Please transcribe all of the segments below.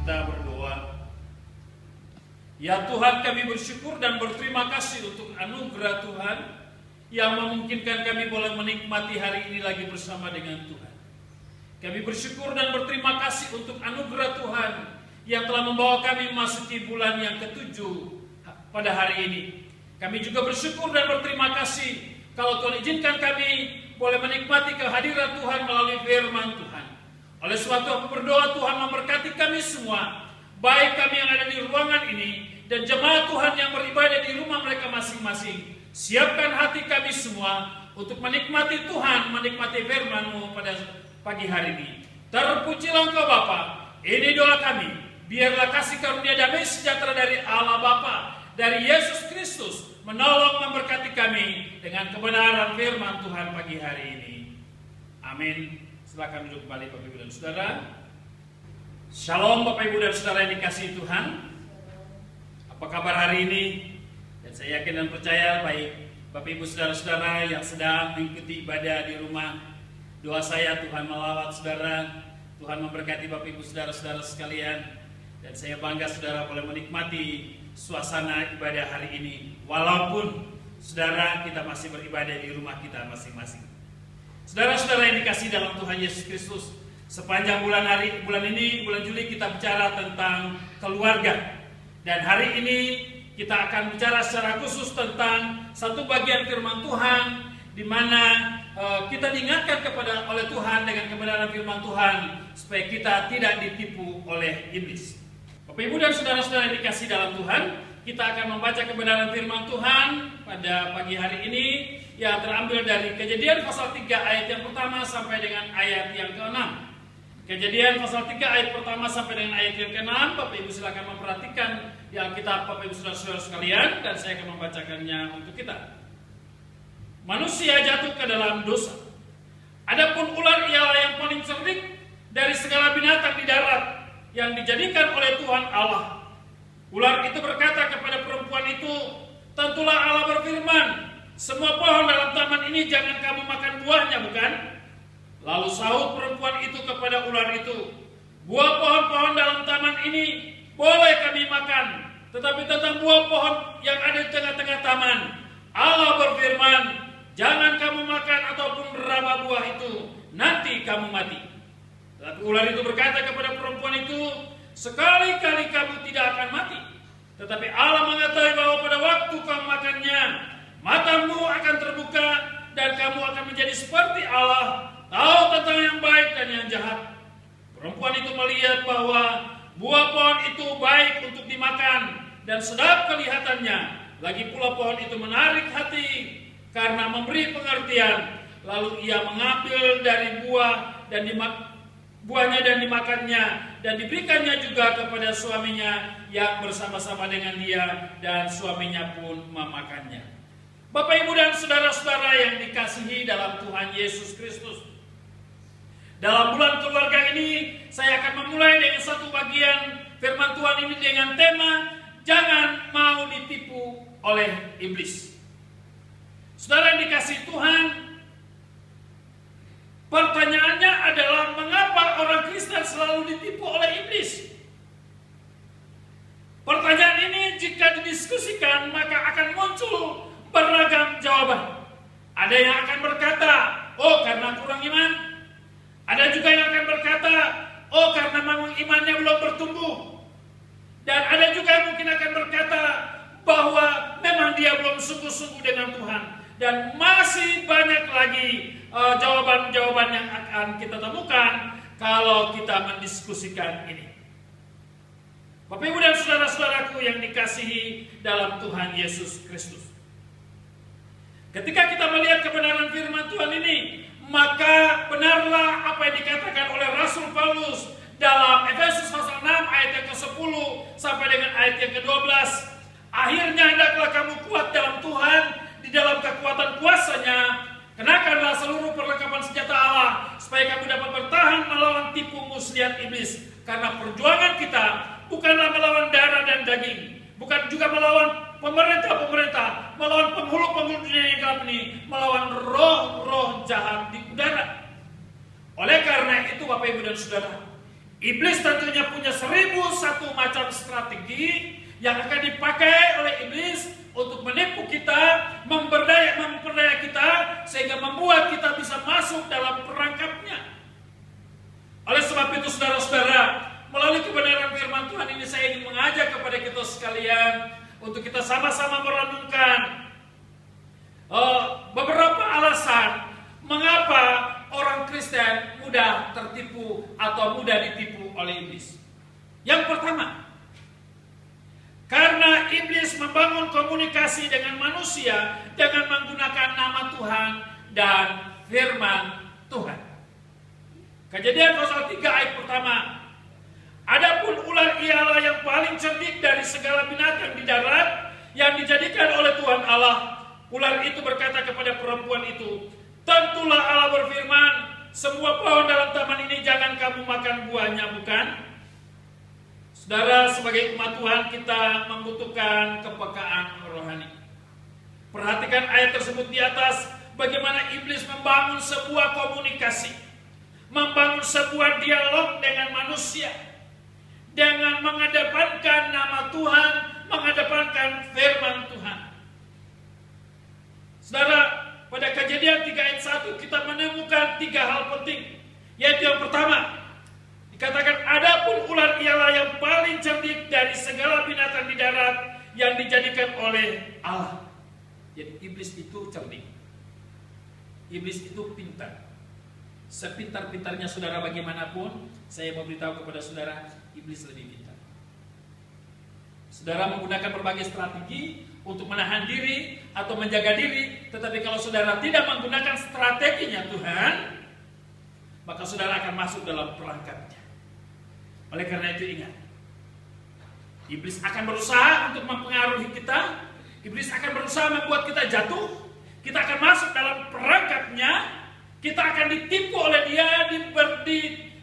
kita berdoa. Ya Tuhan, kami bersyukur dan berterima kasih untuk anugerah Tuhan yang memungkinkan kami boleh menikmati hari ini lagi bersama dengan Tuhan. Kami bersyukur dan berterima kasih untuk anugerah Tuhan yang telah membawa kami memasuki bulan yang ke-7 pada hari ini. Kami juga bersyukur dan berterima kasih kalau Tuhan izinkan kami boleh menikmati kehadiran Tuhan melalui firman Tuhan. Oleh sebab itu aku berdoa Tuhan memberkati kami semua, baik kami yang ada di ruangan ini dan jemaat Tuhan yang beribadah di rumah mereka masing-masing. Siapkan hati kami semua untuk menikmati Tuhan, menikmati firman-Mu pada pagi hari ini. Terpujilah Engkau Bapa. Ini doa kami. Biarlah kasih karunia damai sejahtera dari Allah Bapa, dari Yesus Kristus menolong memberkati kami dengan kebenaran firman Tuhan pagi hari ini. Amin. Silakan duduk kembali Bapak Ibu dan Saudara. Shalom Bapak Ibu dan Saudara yang dikasihi Tuhan. Apa kabar hari ini? Dan saya yakin dan percaya baik Bapak Ibu Saudara-saudara yang sedang mengikuti ibadah di rumah. Doa saya Tuhan melawat saudara, Tuhan memberkati Bapak Ibu Saudara-saudara sekalian. Dan saya bangga saudara boleh menikmati suasana ibadah hari ini. Walaupun saudara kita masih beribadah di rumah kita masing-masing. Saudara-saudara yang dikasihi dalam Tuhan Yesus Kristus, sepanjang bulan ini, bulan Juli, kita bicara tentang keluarga. Dan hari ini kita akan bicara secara khusus tentang satu bagian firman Tuhan, di mana kita diingatkan oleh Tuhan dengan kebenaran firman Tuhan, supaya kita tidak ditipu oleh iblis. Bapak Ibu dan saudara-saudara yang dikasihi dalam Tuhan, kita akan membaca kebenaran firman Tuhan pada pagi hari ini yang terambil dari Kejadian pasal 3 ayat yang pertama sampai dengan ayat yang ke-6. Kejadian pasal 3 ayat pertama sampai dengan ayat yang ke-6. Bapak Ibu silakan memperhatikan di Alkitab Bapak Ibu saudara-saudara sekalian, dan saya akan membacakannya untuk kita. Manusia jatuh ke dalam dosa. Adapun ular ialah yang paling cerdik dari segala binatang di darat yang dijadikan oleh Tuhan Allah. Ular itu berkata kepada perempuan itu, tentulah Allah berfirman, semua pohon dalam taman ini jangan kamu makan buahnya, bukan? Lalu sahut perempuan itu kepada ular itu, buah pohon-pohon dalam taman ini boleh kami makan, tetapi tentang buah pohon yang ada di tengah-tengah taman, Allah berfirman, jangan kamu makan ataupun meraba buah itu, nanti kamu mati. Tetapi ular itu berkata kepada perempuan itu, sekali-kali kamu tidak akan mati. Tetapi Allah mengetahui bahwa pada waktu kamu makannya, matamu akan terbuka dan kamu akan menjadi seperti Allah, tahu tentang yang baik dan yang jahat. Perempuan itu melihat bahwa buah pohon itu baik untuk dimakan dan sedap kelihatannya. Lagi pula pohon itu menarik hati karena memberi pengertian. Lalu ia mengambil dari buahnya dan dimakannya, dan diberikannya juga kepada suaminya yang bersama-sama dengan dia, dan suaminya pun memakannya. Bapak Ibu dan saudara-saudara yang dikasihi dalam Tuhan Yesus Kristus, dalam bulan keluarga ini saya akan memulai dengan satu bagian firman Tuhan ini dengan tema jangan mau ditipu oleh iblis. Saudara yang dikasihi Tuhan, pertanyaannya adalah mengapa orang Kristen selalu ditipu oleh iblis? Pertanyaan ini jika didiskusikan maka akan muncul beragam jawaban. Ada yang akan berkata, oh karena kurang iman. Ada juga yang akan berkata, oh karena memang imannya belum bertumbuh. Dan ada juga yang mungkin akan berkata bahwa memang dia belum sungguh-sungguh dengan Tuhan. Dan masih banyak lagi jawaban-jawaban yang akan kita temukan kalau kita mendiskusikan ini. Bapak Ibu dan saudara-saudaraku yang dikasihi dalam Tuhan Yesus Kristus, ketika kita melihat kebenaran firman Tuhan ini, maka benarlah apa yang dikatakan oleh Rasul Paulus dalam Efesus pasal 6 ayat yang ke-10 sampai dengan ayat yang ke-12. Akhirnya hendaklah kamu kuat dalam Tuhan, di dalam kekuatan kuasanya, kenakanlah seluruh perlengkapan senjata Allah, supaya kamu dapat bertahan melawan tipu muslihat iblis. Karena perjuangan kita bukanlah melawan darah dan daging, bukan juga melawan pemerintah-pemerintah, melawan penghulu-penghulu dunia yang gelap ini, melawan roh-roh jahat di udara. Oleh karena itu Bapak Ibu dan Saudara, Iblis tentunya punya 1001 macam strategi yang akan dipakai oleh iblis untuk menipu kita, memperdaya kita, sehingga membuat kita bisa masuk dalam perangkapnya. Oleh sebab itu saudara-saudara, melalui kebenaran firman Tuhan ini saya ingin mengajak kepada kita sekalian untuk kita sama-sama merenungkan beberapa alasan mengapa orang Kristen mudah tertipu atau mudah ditipu oleh iblis. Yang pertama, karena iblis membangun komunikasi dengan manusia dengan menggunakan nama Tuhan dan firman Tuhan. Kejadian pasal 3 ayat pertama. Adapun ular ialah yang paling cerdik dari segala binatang di darat yang dijadikan oleh Tuhan Allah. Ular itu berkata kepada perempuan itu, tentulah Allah berfirman, semua pohon dalam taman ini jangan kamu makan buahnya, bukan? Saudara, sebagai umat Tuhan kita membutuhkan kepekaan rohani. Perhatikan ayat tersebut di atas, bagaimana iblis membangun sebuah komunikasi, membangun sebuah dialog dengan manusia, dengan mengedepankan nama Tuhan, mengedepankan firman Tuhan. Saudara, pada Kejadian 3 ayat 1 kita menemukan 3 hal penting. Yaitu yang pertama, dikatakan adapun ular ialah yang paling cerdik dari segala binatang di darat yang dijadikan oleh Allah. Jadi iblis itu cerdik. Iblis itu pintar. Sepintar-pintarnya saudara bagaimanapun, saya mau beritahu kepada saudara, iblis lebih pintar. Saudara menggunakan berbagai strategi untuk menahan diri atau menjaga diri, tetapi kalau saudara tidak menggunakan strateginya Tuhan, maka saudara akan masuk dalam perangkapnya. Oleh karena itu ingat, iblis akan berusaha untuk mempengaruhi kita, iblis akan berusaha membuat kita jatuh, kita akan masuk dalam perangkapnya, kita akan ditipu oleh dia,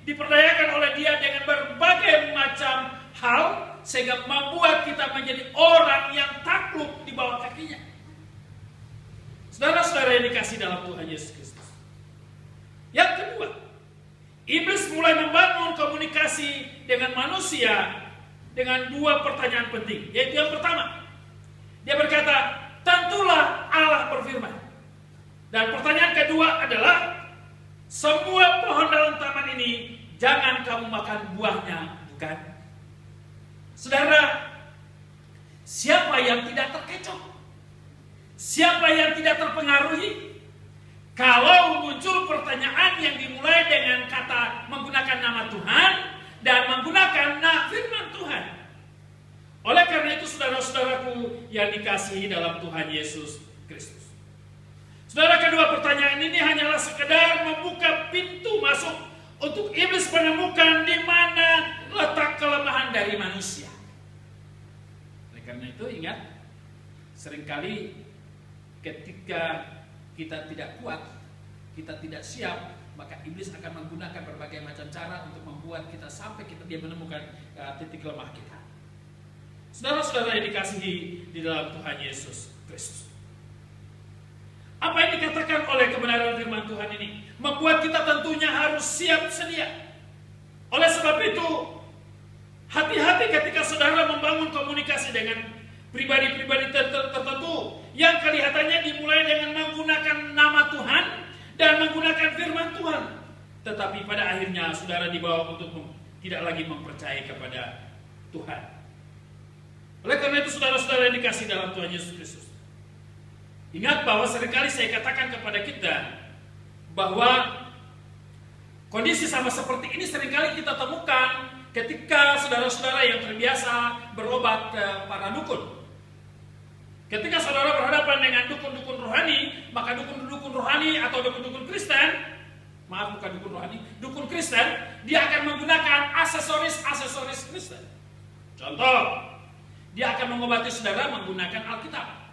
diperdayakan oleh dia dengan berbagai macam hal, sehingga membuat kita menjadi orang yang takluk di bawah kakinya. Saudara-saudara yang dikasih dalam Tuhan Yesus Kristus. Yang kedua, iblis mulai membangun komunikasi dengan manusia dengan 2 pertanyaan penting. Yaitu yang pertama, dia berkata, tentulah Allah berfirman. Dan pertanyaan kedua adalah, semua pohon dalam taman ini jangan kamu makan buahnya, bukan? Saudara, siapa yang tidak terkecoh? Siapa yang tidak terpengaruhi? Kalau muncul pertanyaan yang dimulai dengan kata menggunakan nama Tuhan dan menggunakan firman Tuhan. Oleh karena itu saudara-saudaraku yang dikasihi dalam Tuhan Yesus Kristus. Saudara, kedua pertanyaan ini hanyalah sekedar membuka pintu masuk untuk iblis menemukan di mana letak kelemahan dari manusia. Oleh karena itu ingat, seringkali ketika kita tidak kuat, kita tidak siap, maka iblis akan menggunakan berbagai macam cara untuk membuat kita sampai dia menemukan titik lemah kita. Saudara-saudara yang dikasihi di dalam Tuhan Yesus Kristus. Apa yang dikatakan oleh kebenaran firman Tuhan ini membuat kita tentunya harus siap sedia. Oleh sebab itu, hati-hati ketika saudara membangun komunikasi dengan pribadi-pribadi tertentu yang kelihatannya dimulai dengan menggunakan nama Tuhan dan menggunakan firman Tuhan, tetapi pada akhirnya saudara dibawa untuk tidak lagi mempercayai kepada Tuhan. Oleh karena itu saudara-saudara yang dikasih dalam Tuhan Yesus Kristus, ingat bahwa seringkali saya katakan kepada kita bahwa kondisi sama seperti ini seringkali kita temukan ketika saudara-saudara yang terbiasa berobat ke para dukun. Ketika saudara berhadapan dengan dukun-dukun rohani, maka dukun-dukun rohani atau dukun-dukun Kristen, dukun Kristen, dia akan menggunakan aksesoris Kristen. Contoh, dia akan mengobati saudara menggunakan Alkitab.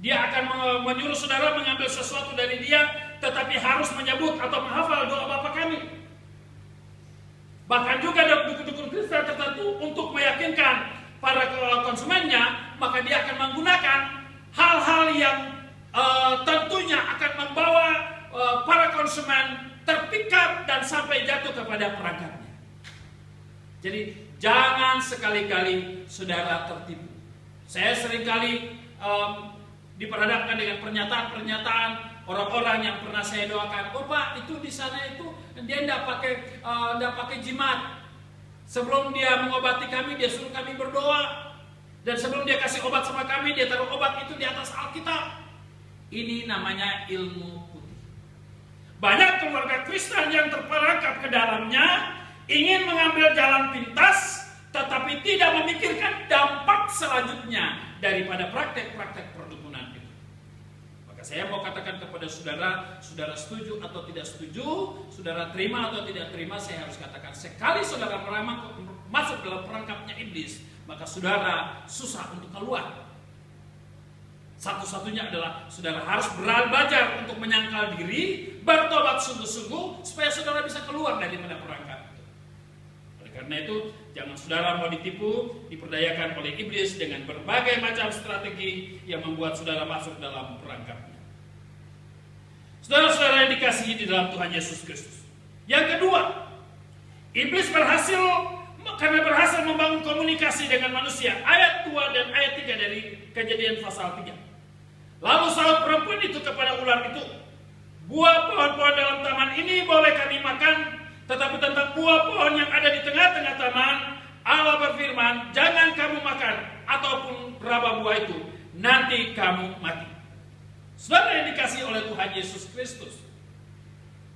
Dia akan menyuruh saudara mengambil sesuatu dari dia, tetapi harus menyebut atau menghafal doa Bapa kami. Bahkan juga ada dukun-dukun Kristen tertentu untuk meyakinkan para konsumennya, maka dia akan menggunakan hal-hal yang tentunya akan membawa para konsumen terpikat dan sampai jatuh kepada perangkapnya. Jadi jangan sekali-kali saudara tertipu. Saya seringkali diperhadapkan dengan pernyataan-pernyataan orang-orang yang pernah saya doakan. Oh Pak, itu di sana itu dia tidak pakai jimat. Sebelum dia mengobati kami, dia suruh kami berdoa. Dan sebelum dia kasih obat sama kami, dia taruh obat itu di atas Alkitab. Ini namanya ilmu putih. Banyak keluarga Kristen yang terperangkap ke dalamnya, ingin mengambil jalan pintas, tetapi tidak memikirkan dampak selanjutnya daripada praktek-praktek perdukunan itu. Maka saya mau katakan kepada saudara, saudara setuju atau tidak setuju, saudara terima atau tidak terima, saya harus katakan, sekali saudara masuk dalam perangkapnya iblis, maka saudara susah untuk keluar. Satu-satunya adalah saudara harus belajar untuk menyangkal diri, bertobat sungguh-sungguh, supaya saudara bisa keluar daripada perangkap itu. Oleh karena itu, jangan saudara mau ditipu, diperdayakan oleh iblis dengan berbagai macam strategi yang membuat saudara masuk dalam perangkapnya. Saudara-saudara yang dikasihi di dalam Tuhan Yesus Kristus. Yang kedua, iblis karena berhasil membangun komunikasi dengan manusia. Ayat 2 dan ayat 3 dari Kejadian pasal 3. Lalu sahut perempuan itu kepada ular itu, buah pohon-pohon dalam taman ini boleh kami makan, tetapi tentang buah pohon yang ada di tengah-tengah taman, Allah berfirman, jangan kamu makan ataupun raba buah itu, nanti kamu mati. Saudara yang dikasihi oleh Tuhan Yesus Kristus,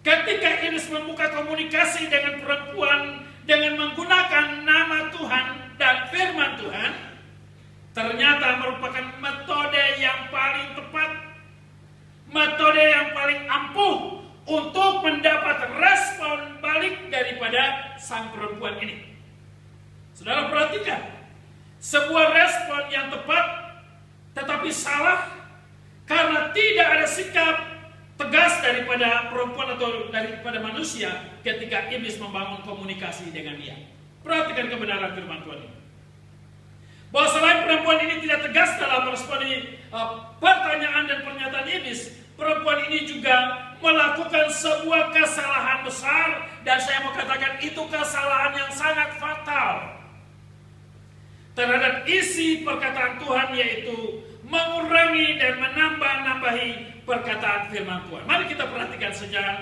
ketika iblis membuka komunikasi dengan perempuan dengan menggunakan nama Tuhan dan firman Tuhan, ternyata merupakan metode yang paling tepat, metode yang paling ampuh untuk mendapat respon balik daripada sang perempuan ini. Saudara perhatikan, sebuah respon yang tepat tetapi salah karena tidak ada sikap tegas daripada perempuan atau daripada manusia ketika iblis membangun komunikasi dengan dia. Perhatikan kebenaran firman Tuhan ini. Bahwa selain perempuan ini tidak tegas dalam meresponi pertanyaan dan pernyataan iblis, perempuan ini juga melakukan sebuah kesalahan besar, dan saya mau katakan itu kesalahan yang sangat fatal terhadap isi perkataan Tuhan, yaitu mengurangi dan menambah-nambahi perkataan firman Tuhan. Mari kita perhatikan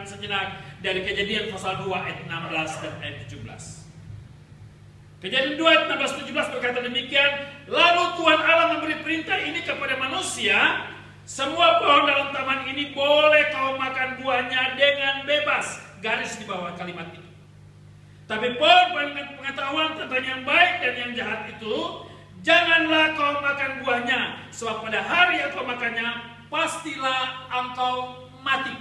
sejenak dari Kejadian pasal 2 ayat 16 dan ayat 17. Kejadian 2 ayat 16-17 berkata demikian, lalu Tuhan Allah memberi perintah ini kepada manusia, semua pohon dalam taman ini boleh kau makan buahnya dengan bebas. Garis di bawah kalimat itu. Tapi pohon pengetahuan tentang yang baik dan yang jahat itu, janganlah kau makan buahnya, sebab pada hari yang kau makannya, pastilah engkau mati.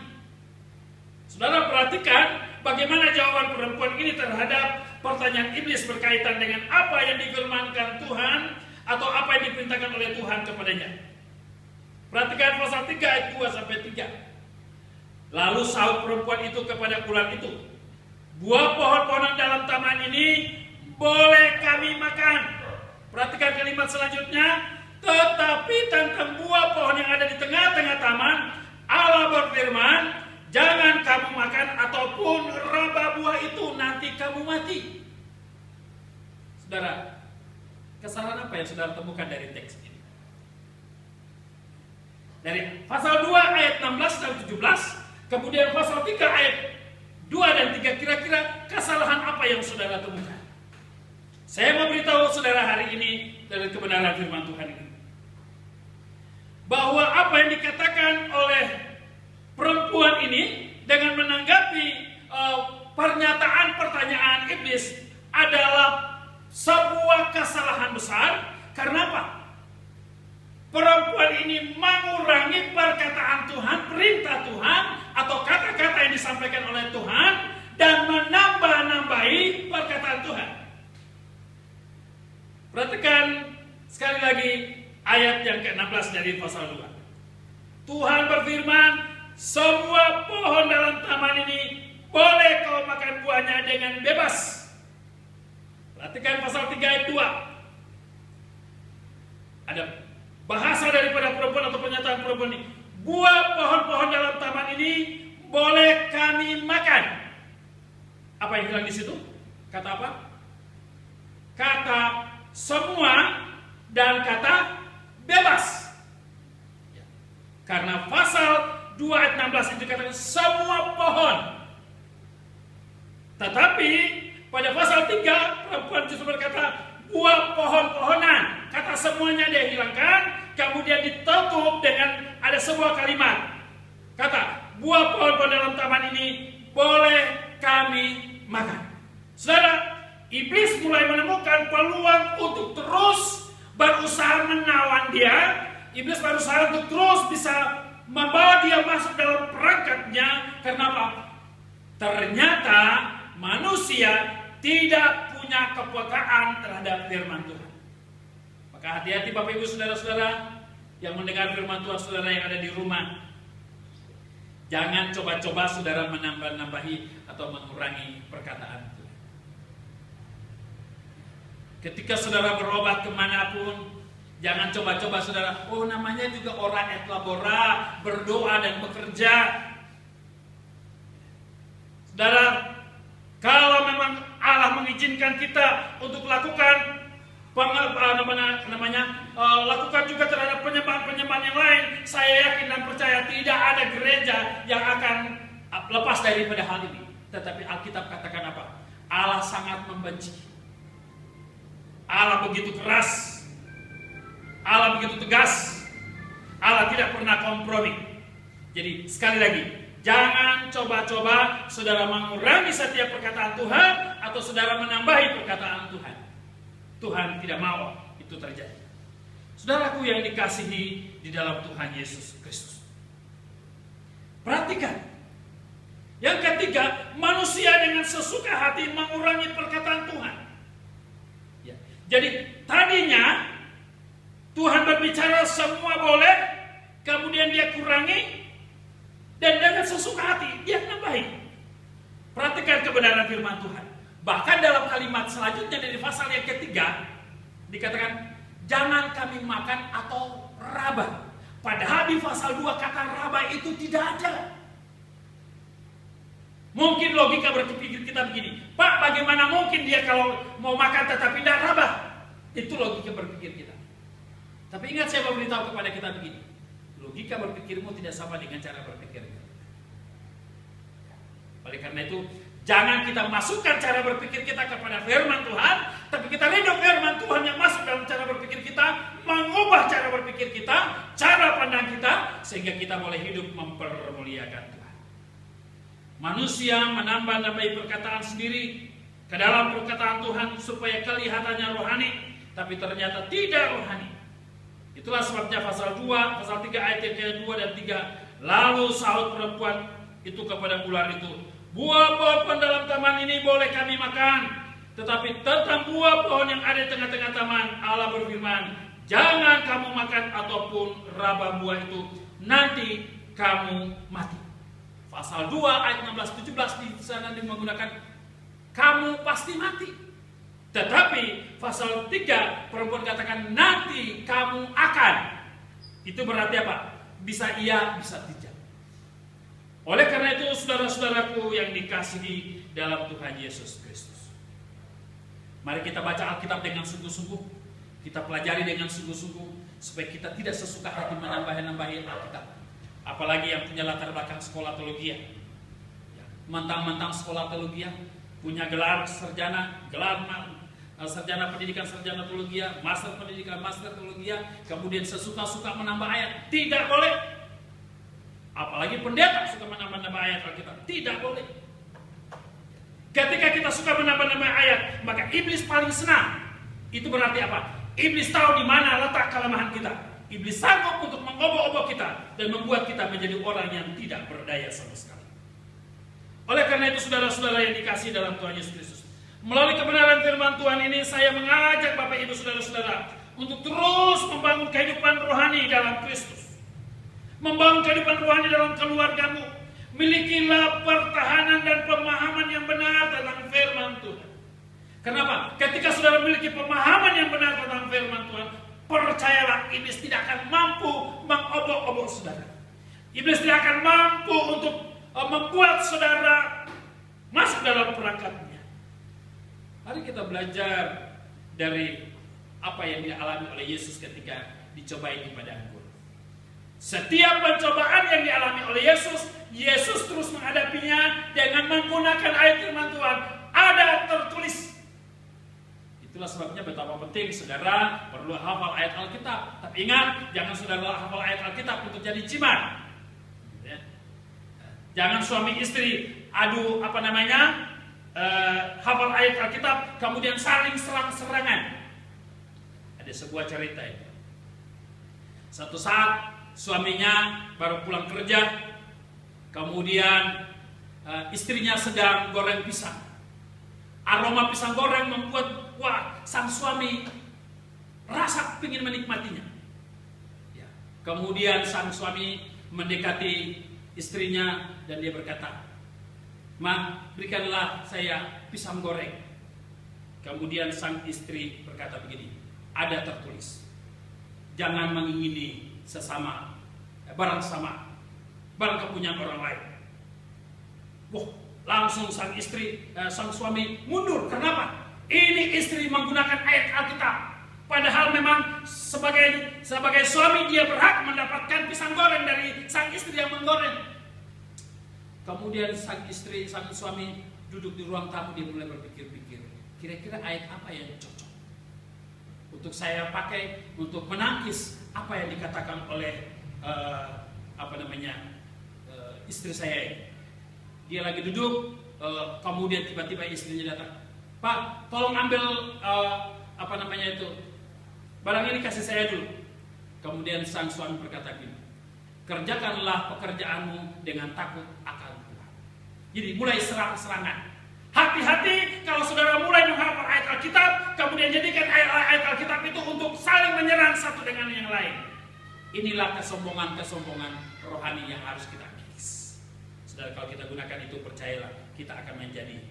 Saudara perhatikan bagaimana jawaban perempuan ini terhadap pertanyaan iblis berkaitan dengan apa yang difirmankan Tuhan atau apa yang diperintahkan oleh Tuhan kepadanya. Perhatikan pasal 3 ayat 2-3. Lalu sahut perempuan itu kepada ular itu, buah pohon-pohonan dalam taman ini boleh kami makan. Perhatikan kalimat selanjutnya, tetapi tentang buah pohon yang ada di tengah-tengah taman, Allah berfirman, jangan kamu makan ataupun raba buah itu, nanti kamu mati. Saudara, kesalahan apa yang saudara temukan dari teks ini? Dari pasal 2 ayat 16 dan 17, kemudian pasal 3 ayat 2 dan 3, kira-kira kesalahan apa yang saudara temukan? Saya mau beritahu saudara hari ini dari kebenaran firman Tuhan ini, bahwa apa yang dikatakan oleh perempuan ini dengan menanggapi pernyataan pertanyaan iblis adalah sebuah kesalahan besar. Karena apa? Perempuan ini mengurangi perkataan Tuhan, perintah Tuhan, atau kata-kata yang disampaikan oleh Tuhan, dan menambah-nambahi perkataan Tuhan. Perhatikan sekali lagi ayat yang ke-16 dari pasal 2. Tuhan berfirman, semua pohon dalam taman ini boleh kau makan buahnya dengan bebas. Perhatikan pasal 3 ayat 2. Ada bahasa daripada perempuan atau pernyataan perempuan ini. Buah pohon-pohon dalam taman ini boleh kami makan. Apa yang hilang di situ? Kata apa? Kata semua dan kata bebas. Karena pasal 2 ayat 16 itu dikatakan semua pohon. Tetapi pada pasal 3 perempuan justru berkata buah pohon-pohonan. Kata semuanya dia hilangkan, kemudian ditutup dengan ada sebuah kalimat. Kata buah pohon-pohon dalam taman ini boleh kami makan. Saudara, iblis mulai menemukan peluang untuk terus berusaha menawan dia. Iblis berusaha untuk terus bisa membawa dia masuk dalam perangkatnya. Karena apa? Ternyata manusia tidak punya kepekaan terhadap firman Tuhan. Maka hati-hati Bapak Ibu Saudara-saudara yang mendengar firman Tuhan, saudara yang ada di rumah. Jangan coba-coba saudara menambah-nambahi atau mengurangi perkataan Tuhan. Ketika saudara berobat kemanapun, jangan coba-coba saudara, oh namanya juga ora et labora, berdoa dan bekerja. Saudara, kalau memang Allah mengizinkan kita untuk lakukan lakukan juga terhadap penyembahan-penyembahan yang lain, saya yakin dan percaya tidak ada gereja yang akan lepas daripada hal ini. Tetapi Alkitab katakan apa? Allah sangat membenci. Allah begitu keras. Allah begitu tegas. Allah tidak pernah kompromi. Jadi sekali lagi, jangan coba-coba saudara mengurangi setiap perkataan Tuhan atau saudara menambahi perkataan Tuhan. Tuhan tidak mau itu terjadi. Saudaraku yang dikasihi di dalam Tuhan Yesus Kristus. Perhatikan. Yang ketiga, manusia dengan sesuka hati mengurangi perkataan Tuhan. Ya. Jadi tadinya Tuhan berbicara semua boleh, kemudian dia kurangi, dan dengan sesuka hati dia nambahi. Perhatikan kebenaran firman Tuhan. Bahkan dalam kalimat selanjutnya dari pasal yang ketiga dikatakan jangan kami makan atau raba. Padahal di pasal 2 kata raba itu tidak ada. Mungkin logika berpikir kita begini, Pak, bagaimana mungkin dia kalau mau makan tetapi tidak raba? Itu logika berpikir kita. Tapi ingat, saya mau beritahu kepada kita begini, logika berpikirmu tidak sama dengan cara berpikirmu. Oleh karena itu, jangan kita masukkan cara berpikir kita kepada firman Tuhan, tapi kita ridho firman Tuhan yang masuk dalam cara berpikir kita, mengubah cara berpikir kita, cara pandang kita, sehingga kita boleh hidup mempermuliakan Tuhan. Manusia menambah-nambahi perkataan sendiri ke dalam perkataan Tuhan supaya kelihatannya rohani, tapi ternyata tidak rohani. Itulah sebabnya pasal 2, pasal 3 ayat yang ke-2 dan 3. Lalu sahut perempuan itu kepada ular itu, buah pohon dalam taman ini boleh kami makan, tetapi tentang buah pohon yang ada di tengah-tengah taman, Allah berfirman, jangan kamu makan ataupun raba buah itu, nanti kamu mati. Pasal 2 ayat 16-17 di sana menggunakan kamu pasti mati. Tetapi pasal 3 perempuan katakan nanti kamu akan. Itu berarti apa? Bisa iya, bisa tidak. Oleh karena itu saudara-saudaraku yang dikasihi dalam Tuhan Yesus Kristus, mari kita baca Alkitab dengan sungguh-sungguh, kita pelajari dengan sungguh-sungguh, supaya kita tidak sesuka hati menambah-nambahin Alkitab. Apalagi yang punya latar belakang sekolah teologi, mentang-mentang sekolah teologi, punya gelar sarjana, sarjana pendidikan sarjana teologi, master pendidikan master teologi, kemudian sesuka-suka menambah ayat, tidak boleh. Apalagi pendeta suka menambah-nambah ayat Alkitab, tidak boleh. Ketika kita suka menambah-nambah ayat, maka iblis paling senang. Itu berarti apa? Iblis tahu di mana letak kelemahan kita. Iblis sanggup untuk mengobok-obok kita dan membuat kita menjadi orang yang tidak berdaya sama sekali. Oleh karena itu saudara-saudara yang dikasihi dalam Tuhan Yesus Kristus, melalui kebenaran firman Tuhan ini saya mengajak Bapak Ibu saudara-saudara untuk terus membangun kehidupan rohani dalam Kristus. Membangun kehidupan rohani dalam keluargamu. Milikilah pertahanan dan pemahaman yang benar tentang firman Tuhan. Kenapa? Ketika saudara memiliki pemahaman yang benar tentang firman Tuhan, percayalah iblis tidak akan mampu mengobok-obok saudara. Iblis tidak akan mampu untuk membuat saudara masuk dalam perangkapnya. Mari kita belajar dari apa yang dialami oleh Yesus ketika dicobai di padang gurun. Setiap pencobaan yang dialami oleh Yesus, Yesus terus menghadapinya dengan menggunakan ayat firman Tuhan. Ada tertulis. Itulah sebabnya betapa penting saudara perlu hafal ayat Alkitab. Tapi ingat, jangan saudara hafal ayat Alkitab untuk jadi jimat. Jangan suami istri hafal ayat Alkitab kemudian saling serang-serangan. Ada sebuah cerita itu. Satu saat suaminya baru pulang kerja, kemudian istrinya sedang goreng pisang. Aroma pisang goreng membuat sang suami rasa ingin menikmatinya. Ya. Kemudian sang suami mendekati istrinya dan dia berkata, "Ma, berikanlah saya pisang goreng." Kemudian sang istri berkata begini, "Ada tertulis, jangan mengingini barang kepunyaan orang lain." Langsung sang suami mundur. Kenapa? Ini istri menggunakan ayat Alkitab. Padahal memang sebagai suami dia berhak mendapatkan pisang goreng dari sang istri yang menggoreng. Kemudian sang suami duduk di ruang tamu, dia mulai berpikir-pikir, kira-kira ayat apa yang cocok untuk saya pakai untuk menangkis apa yang dikatakan oleh istri saya ini. Dia lagi duduk, kemudian tiba-tiba istrinya datang, "Pak, tolong ambil barang ini kasih saya dulu." Kemudian sang suami berkata gini, "Kerjakanlah pekerjaanmu dengan takut akan Tuhan." Jadi mulai serang-serangan. Hati-hati kalau saudara mulai menghafal ayat Alkitab, kemudian jadikan ayat Alkitab itu untuk saling menyerang satu dengan yang lain. Inilah kesombongan rohani yang harus kita kikis. Saudara, kalau kita gunakan itu, percayalah, kita akan menjadi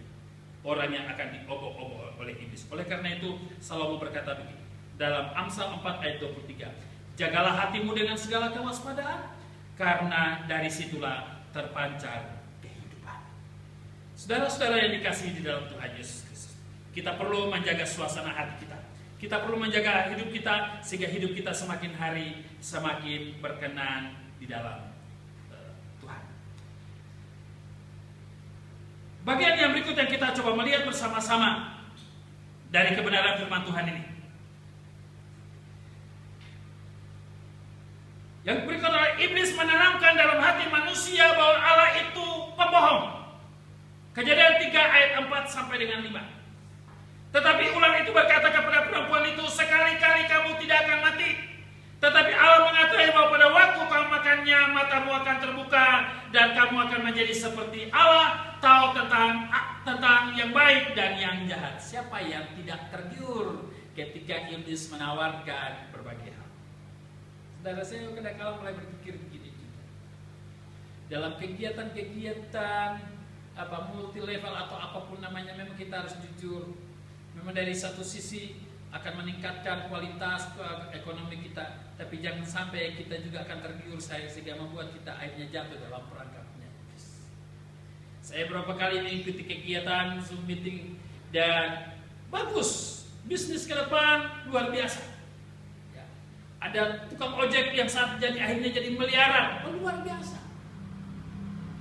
orang yang akan diobok-obok oleh iblis. Oleh karena itu, Salomo berkata begini, dalam Amsal 4 ayat 23, "Jagalah hatimu dengan segala kewaspadaan, karena dari situlah terpancar kehidupan." Saudara-saudara yang dikasihi di dalam Tuhan Yesus Kristus, kita perlu menjaga suasana hati kita. Kita perlu menjaga hidup kita sehingga hidup kita semakin hari semakin berkenan di dalam Tuhan. Bagian yang berikut yang kita coba melihat bersama-sama dari kebenaran firman Tuhan ini. Yang berikut adalah iblis menanamkan dalam hati manusia bahwa Allah itu pembohong. Kejadian 3 ayat 4 sampai dengan 5. Tetapi ular itu berkata kepada perempuan itu, "Sekali-kali kamu tidak akan mati." Tetapi Allah mengatakan bahwa pada waktu kamu makannya, matamu akan terbuka dan kamu akan menjadi seperti Allah, tahu tentang yang baik dan yang jahat. Siapa yang tidak tergiur ketika iblis menawarkan berbagai hal? Saudara, saya kadang-kadang mulai berpikir begini juga. Dalam kegiatan-kegiatan multi level atau apapun namanya, memang kita harus jujur. Memang dari satu sisi akan meningkatkan kualitas ekonomi kita, tapi jangan sampai kita juga akan tergiur sehingga membuat kita akhirnya jatuh dalam perangkapnya. Saya berapa kali mengikuti kegiatan Zoom meeting dan bagus, bisnis ke depan luar biasa. Ya. Ada tukang ojek yang saat akhirnya jadi miliaran, luar biasa.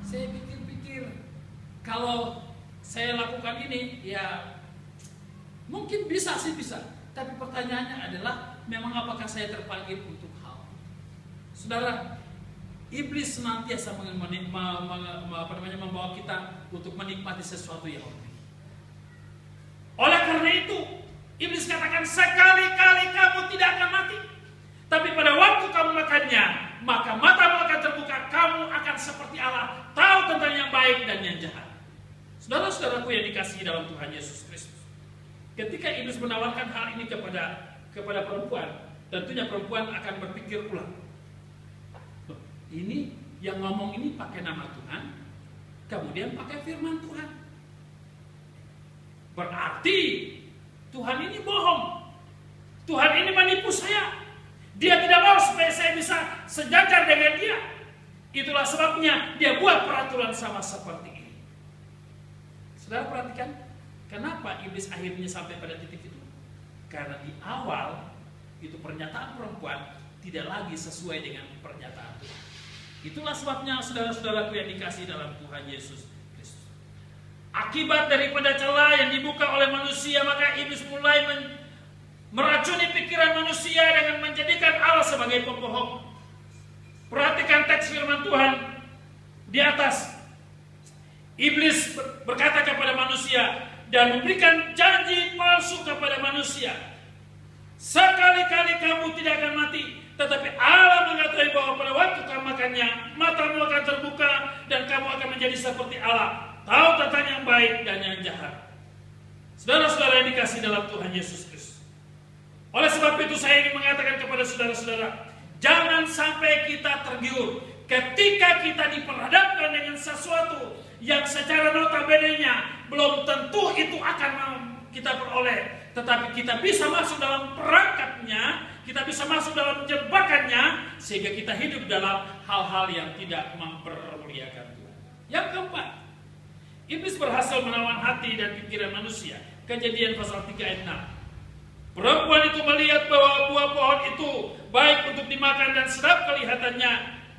Saya pikir-pikir, kalau saya lakukan ini, ya mungkin bisa. Tapi pertanyaannya adalah, memang apakah saya terpanggil untuk hal? Saudara, iblis senantiasa membawa kita untuk menikmati sesuatu yang lebih. Oleh karena itu, iblis katakan, "Sekali-kali kamu tidak akan mati. Tapi pada waktu kamu makannya, maka matamu akan terbuka, kamu akan seperti Allah, tahu tentang yang baik dan yang jahat." Saudara-saudaraku yang dikasihi dalam Tuhan Yesus Kristus, ketika iblis menawarkan hal ini kepada perempuan, tentunya perempuan akan berpikir ulang. Ini yang ngomong ini pakai nama Tuhan, kemudian pakai firman Tuhan. Berarti Tuhan ini bohong. Tuhan ini menipu saya. Dia tidak mau supaya saya bisa sejajar dengan dia. Itulah sebabnya dia buat peraturan sama seperti ini. Saudara perhatikan, kenapa iblis akhirnya sampai pada titik itu? Karena di awal itu pernyataan perempuan tidak lagi sesuai dengan pernyataan Tuhan. Itulah sebabnya saudara-saudaraku yang dikasihi dalam Tuhan Yesus Kristus. Akibat daripada celah yang dibuka oleh manusia, maka iblis mulai meracuni pikiran manusia dengan menjadikan Allah sebagai pembohong. Perhatikan teks firman Tuhan di atas. Iblis berkata kepada manusia dan memberikan janji palsu kepada manusia. Sekali-kali kamu tidak akan mati, tetapi Allah mengatakan bahwa pada waktu kamu makannya, matamu akan terbuka dan kamu akan menjadi seperti Allah, tahu tentang yang baik dan yang jahat. Saudara-saudara yang dikasihi dalam Tuhan Yesus Kristus. Oleh sebab itu saya ingin mengatakan kepada saudara-saudara, jangan sampai kita tergiur ketika kita diperhadapkan dengan sesuatu yang secara notabene-nya belum tentu itu akan kita peroleh. Tetapi kita bisa masuk dalam perangkapnya, kita bisa masuk dalam jebakannya, sehingga kita hidup dalam hal-hal yang tidak mempermuliakan Tuhan. Yang keempat, iblis berhasil menawan hati dan pikiran manusia. Kejadian pasal 3 ayat 6. Perempuan itu melihat bahwa buah pohon itu baik untuk dimakan dan sedap kelihatannya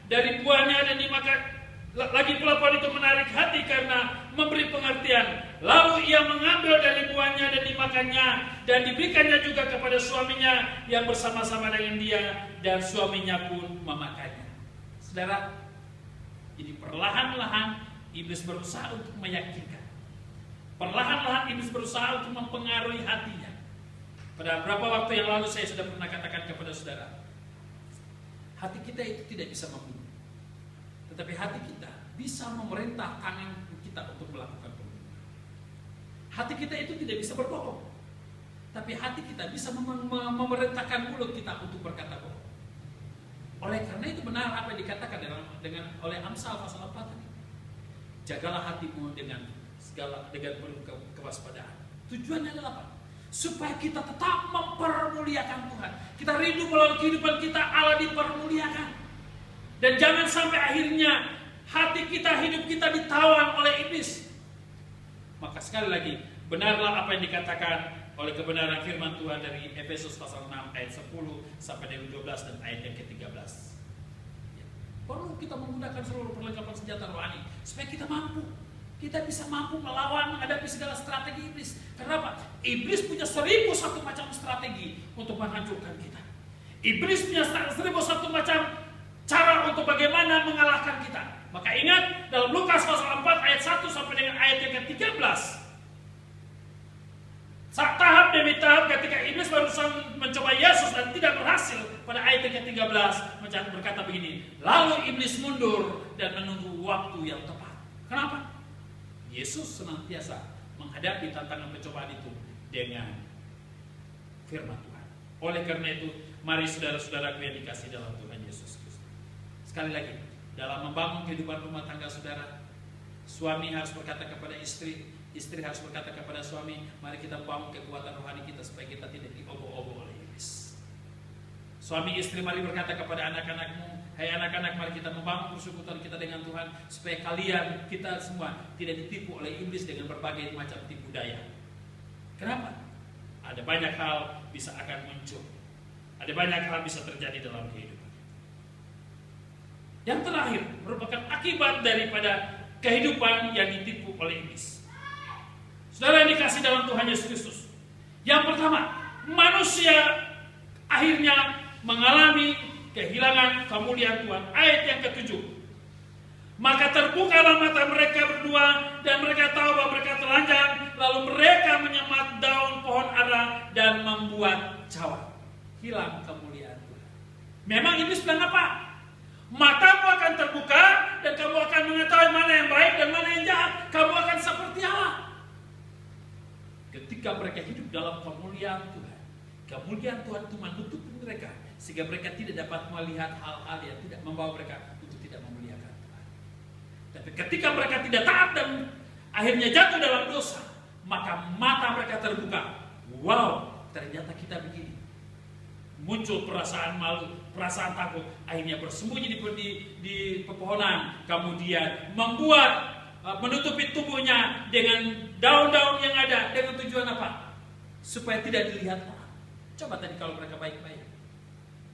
dari buahnya dan dimakan. Lagi pula pohon itu menarik hati karena memberi pengertian. Lalu ia mengambil dari buahnya dan dimakannya dan diberikannya juga kepada suaminya yang bersama-sama dengan dia dan suaminya pun memakannya. Saudara, jadi perlahan-lahan iblis berusaha untuk meyakinkan. Perlahan-lahan iblis berusaha untuk mempengaruhi hatinya. Pada beberapa waktu yang lalu saya sudah pernah katakan kepada saudara, hati kita itu tidak bisa membunuh. Tetapi hati kita bisa memerintah tangan kita untuk melakukan pembunuhan. Hati kita itu tidak bisa berbohong. Tapi hati kita bisa memerintahkan mulut kita untuk berkata bohong. Oleh karena itu benar apa yang dikatakan oleh Amsal pasal 4 tadi. Jagalah hatimu dengan penuh kewaspadaan. Tujuannya adalah apa? Supaya kita tetap mempermuliakan Tuhan. Kita rindu melalui kehidupan kita Allah dipermuliakan. Dan jangan sampai akhirnya hati kita, hidup kita ditawan oleh iblis. Maka sekali lagi, benarlah apa yang dikatakan oleh kebenaran firman Tuhan dari Efesus pasal 6 ayat 10 sampai dari 12 dan ayat yang ke-13. Ya. Perlu kita menggunakan seluruh perlengkapan senjata rohani supaya kita mampu. Kita bisa mampu melawan, menghadapi segala strategi iblis. Kenapa? Iblis punya 1001 macam strategi untuk menghancurkan kita. Iblis punya 1001 macam cara untuk bagaimana mengalahkan kita. Maka ingat dalam Lukas pasal 4 ayat 1 sampai dengan ayat yang ke-13. Tahap demi tahap ketika iblis berusaha mencoba Yesus dan tidak berhasil, pada ayat yang ke-13 berkata begini, lalu iblis mundur dan menunggu waktu yang tepat. Kenapa? Yesus senantiasa menghadapi tantangan pencobaan itu dengan firman Tuhan. Oleh karena itu, mari saudara-saudaraku yang dikasihi dalam Tuhan Yesus Kristus. Sekali lagi, dalam membangun kehidupan rumah tangga saudara, suami harus berkata kepada istri, istri harus berkata kepada suami, mari kita bangun kekuatan rohani kita supaya kita tidak diobok-obok oleh iblis. Suami istri mari berkata kepada anak-anakmu, hai anak-anak, mari kita membangun persekutuan kita dengan Tuhan supaya kalian, kita semua tidak ditipu oleh iblis dengan berbagai macam tipu daya. Kenapa? Ada banyak hal bisa akan muncul. Ada banyak hal bisa terjadi dalam kehidupan. Yang terakhir merupakan akibat daripada kehidupan yang ditipu oleh iblis. Saudara yang dikasihi dalam Tuhan Yesus Kristus. Yang pertama, manusia akhirnya mengalami kehilangan kemuliaan Tuhan. Ayat yang ke-7. Maka terbukalah mata mereka berdua dan mereka tahu bahwa mereka telanjang, lalu mereka menyemat daun pohon ara dan membuat cawan. Hilang kemuliaan Tuhan. Memang iblis bilang apa? Matamu akan terbuka dan kamu akan mengetahui mana yang baik dan mana yang jahat. Kamu akan seperti Allah. Ketika mereka hidup dalam kemuliaan Tuhan, kemuliaan Tuhan itu menutup mereka sehingga mereka tidak dapat melihat hal-hal yang tidak membawa mereka untuk tidak memuliakan Tuhan. Tapi ketika mereka tidak taat dan akhirnya jatuh dalam dosa, maka mata mereka terbuka. Wow, ternyata kita begini. Muncul perasaan malu, perasaan takut, akhirnya bersembunyi di pepohonan, kemudian membuat menutupi tubuhnya dengan daun-daun yang ada, dengan tujuan apa? Supaya tidak dilihat orang. Coba tadi kalau mereka baik-baik.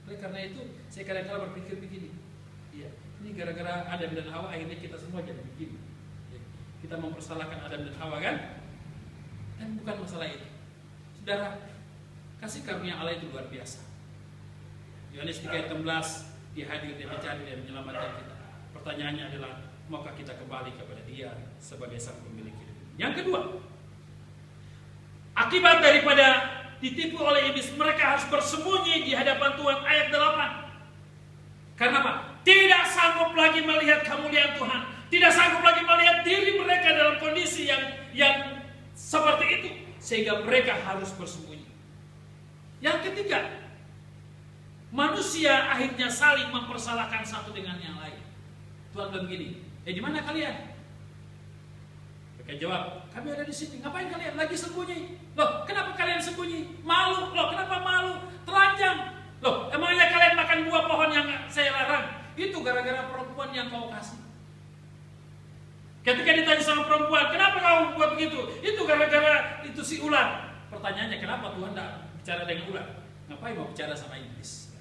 Oleh karena itu, saya kadang-kadang berpikir begini. Ya, ini gara-gara Adam dan Hawa akhirnya kita semua jadi begini. Ya, kita mempersalahkan Adam dan Hawa kan? Dan bukan masalah itu. Saudara, kasih karunia Allah itu luar biasa. Yohanes 3:16, Dia hadir, Dia mencari, Dia menyelamatkan kita. Pertanyaannya adalah, maukah kita kembali kepada Dia sebagai sang pemilik hidup? Yang kedua, akibat daripada ditipu oleh iblis, mereka harus bersembunyi di hadapan Tuhan. Ayat 8. Karena apa? Tidak sanggup lagi melihat kemuliaan Tuhan. Tidak sanggup lagi melihat diri mereka dalam kondisi yang seperti itu. Sehingga mereka harus bersembunyi. Yang ketiga, manusia akhirnya saling mempersalahkan satu dengan yang lain. Tuhan bilang begini, di mana kalian? Mereka jawab, kami ada di sini. Ngapain kalian? Lagi sembunyi. Loh, kenapa kalian sembunyi? Malu. Loh, kenapa malu? Telanjang. Loh, emangnya kalian makan buah pohon yang saya larang? Itu gara-gara perempuan yang kau kasih. Ketika ditanya sama perempuan, kenapa kau buat begitu? Itu gara-gara itu si ular. Pertanyaannya, kenapa Tuhan tidak bicara dengan ular? Ngapain mau bicara sama iblis?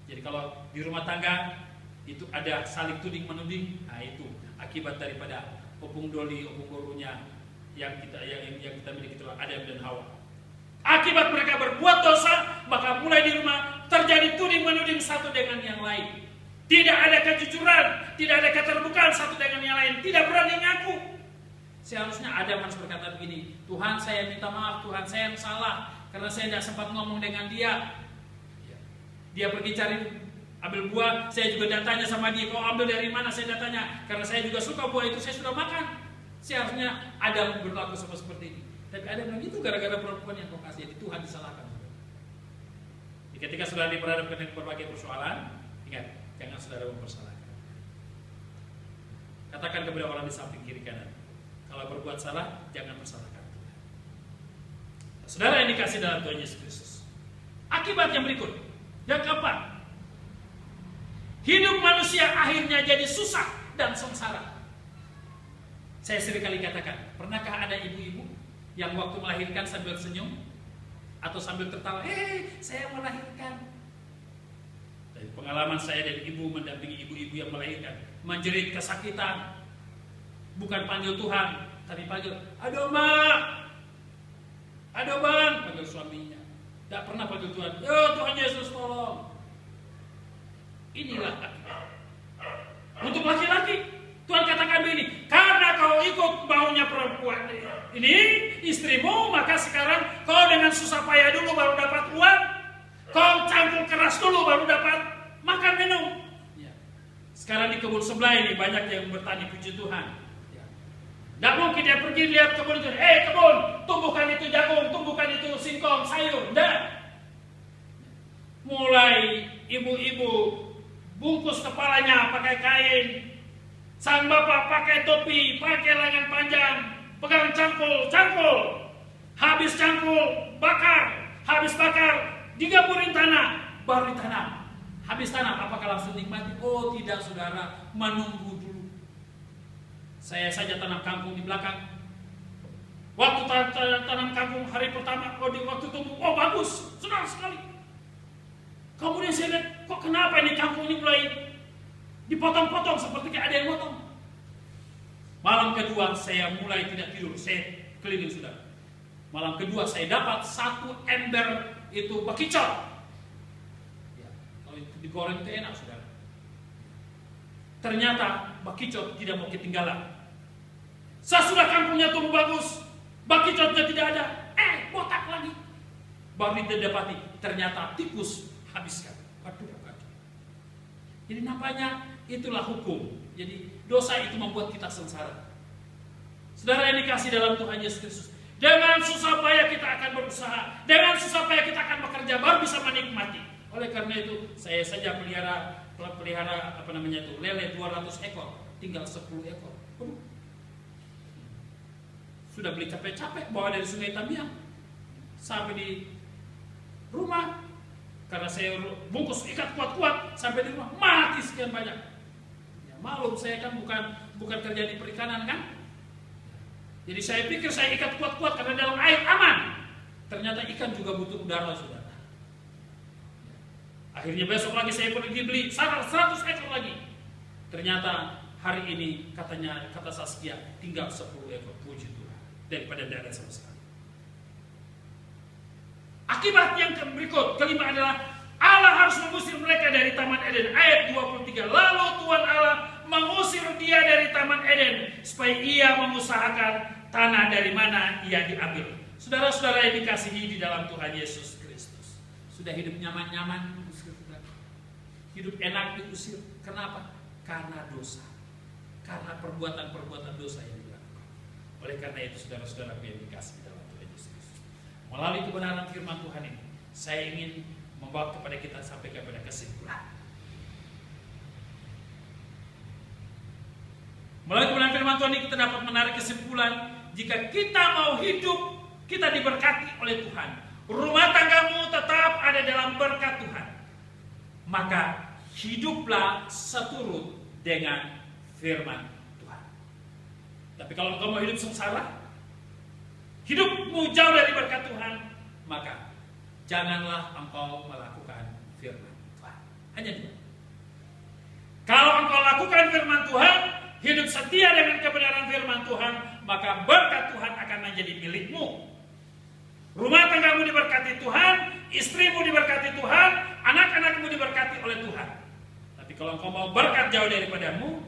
Jadi kalau di rumah tangga itu ada saling tuding menuding, nah itu akibat daripada opung doli, opung gorunya yang kita miliki itu Adam dan Hawa. Akibat mereka berbuat dosa, maka mulai di rumah terjadi tuding menuding satu dengan yang lain. Tidak ada kejujuran, tidak ada keterbukaan satu dengan yang lain, tidak berani ngaku. Seharusnya Adam harus berkata begini, Tuhan saya minta maaf, Tuhan saya yang salah karena saya tidak sempat ngomong dengan dia. Dia pergi cari ambil buah, saya juga datanya sama dia, kau ambil dari mana? Saya datanya karena saya juga suka buah itu, saya sudah makan. Seharusnya Adam berlaku seperti ini. Tapi Adam bilang itu gara-gara perempuan yang kau kasih, jadi Tuhan disalahkan. Ketika saudara diperhadapkan dengan berbagai persoalan, ingat, jangan saudara mempersalahkan. Katakan kepada orang di samping kiri kanan, kalau berbuat salah, jangan persalahkan Tuhan. Saudara yang dikasih dalam Tuhan Yesus Kristus. Akibat yang berikut, yang keempat, hidup manusia akhirnya jadi susah dan sengsara. Saya seringkali katakan, pernahkah ada ibu-ibu yang waktu melahirkan sambil senyum atau sambil tertawa, saya melahirkan. Dari pengalaman saya dan ibu mendampingi ibu-ibu yang melahirkan, menjerit kesakitan, bukan panggil Tuhan, tapi panggil, aduh mak, aduh bang, panggil suaminya. Tidak pernah panggil Tuhan, yo Tuhan Yesus tolong. Inilah akibat. Untuk laki-laki, Tuhan katakan begini, karena kau ikut maunya perempuan ini, istrimu, maka sekarang kau dengan susah payah dulu baru dapat uang, kau cangkul keras dulu baru dapat makan minum. Sekarang di kebun sebelah ini banyak yang bertani, puji Tuhan. Tidak mungkin dia pergi lihat kebun itu, kebun, tumbuhkan itu jagung, tumbuhkan itu singkong, sayur. Tidak. Mulai ibu-ibu bungkus kepalanya pakai kain, sang bapak pakai topi, pakai lengan panjang, pegang cangkul, habis cangkul, bakar, habis bakar, digaburin tanah, baru ditanam. Habis tanam, apakah langsung nikmati? Oh tidak saudara, menunggu dulu. Saya saja tanam kangkung di belakang. Waktu tanam kangkung hari pertama, waktu tumbuh, oh bagus, senang sekali. Kemudian saya lihat, kok kenapa ini kangkung ini mulai dipotong-potong seperti kayak ada yang potong. Malam kedua saya mulai tidak tidur, saya keliling saudara. Malam kedua saya dapat satu ember itu bekicot. Kalau itu digoreng itu enak saudara. Ternyata bekicot tidak mau ketinggalan. Sesudah kangkungnya tumbuh bagus, bekicotnya tidak ada, botak lagi. Baru didapati, ternyata tikus habiskan. Waduh. Jadi nampaknya itulah hukum. Jadi dosa itu membuat kita sengsara. Saudara yang dikasih dalam Tuhan Yesus Kristus, dengan susah payah kita akan berusaha, dengan susah payah kita akan bekerja, baru bisa menikmati. Oleh karena itu, saya saja pelihara lele 200 ekor, tinggal 10 ekor. Sudah beli capek-capek, bawa dari Sungai Tambiang sampai di rumah. Karena saya bungkus ikat kuat-kuat sampai di rumah mati sekian banyak. Ya, maklum saya kan bukan kerja di perikanan kan? Jadi saya pikir saya ikat kuat-kuat karena dalam air aman. Ternyata ikan juga butuh udara, saudara. Akhirnya besok lagi saya pergi beli 100 ekor lagi. Ternyata hari ini kata Saskia tinggal 10 ekor, puji Tuhan. Daripada tidak ada sama sekali. Akibat yang berikut, kelima adalah Allah harus mengusir mereka dari Taman Eden. Ayat 23. Lalu Tuhan Allah mengusir dia dari Taman Eden supaya ia mengusahakan tanah dari mana ia diambil. Saudara-saudara yang dikasihi di dalam Tuhan Yesus Kristus, sudah hidup nyaman-nyaman, hidup enak diusir. Kenapa? Karena dosa, karena perbuatan-perbuatan dosa yang dilakukan. Oleh karena itu, saudara-saudara yang dikasihi di dalam Tuhan Yesus Kristus, melalui kebenaran firman Tuhan ini, saya ingin membawa kepada kita sampai kepada kesimpulan. Melalui kebenaran firman Tuhan ini kita dapat menarik kesimpulan, jika kita mau hidup, kita diberkati oleh Tuhan, rumah tanggamu tetap ada dalam berkat Tuhan, maka hiduplah seturut dengan firman Tuhan. Tapi kalau engkau mau hidup sengsara, hidupmu jauh dari berkat Tuhan, maka janganlah engkau melakukan firman Tuhan. Hanya dua. Kalau engkau lakukan firman Tuhan, hidup setia dengan kebenaran firman Tuhan, maka berkat Tuhan akan menjadi milikmu. Rumah tanggamu diberkati Tuhan, istrimu diberkati Tuhan, anak-anakmu diberkati oleh Tuhan. Tapi kalau engkau mau berkat jauh daripadamu,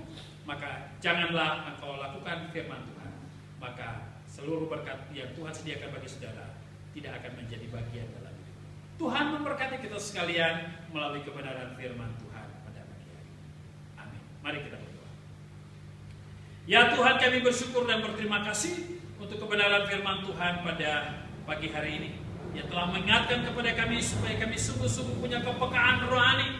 maka janganlah engkau lakukan firman Tuhan. Maka seluruh berkat yang Tuhan sediakan bagi saudara tidak akan menjadi bagian dalam hidup. Tuhan memberkati kita sekalian melalui kebenaran firman Tuhan pada pagi hari ini. Amin. Mari kita berdoa. Ya Tuhan, kami bersyukur dan berterima kasih untuk kebenaran firman Tuhan pada pagi hari ini, yang telah mengingatkan kepada kami supaya kami sungguh-sungguh punya kepekaan rohani,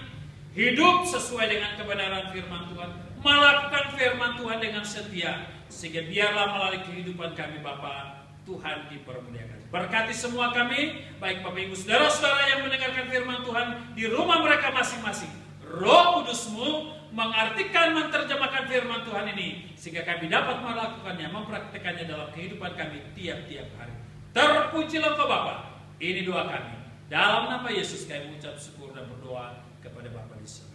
hidup sesuai dengan kebenaran firman Tuhan, melakukan firman Tuhan dengan setia, sehingga biarlah melalui kehidupan kami Bapa, Tuhan dipermuliakan. Berkati semua kami, baik Bapak Ibu saudara-saudara yang mendengarkan firman Tuhan di rumah mereka masing-masing. Roh Kudus-Mu mengartikan, menerjemahkan firman Tuhan ini, sehingga kami dapat melakukannya, mempraktikannya dalam kehidupan kami tiap-tiap hari. Terpujilah Engkau Bapa. Ini doa kami. Dalam nama Yesus kami mengucap syukur dan berdoa kepada Bapa di surga.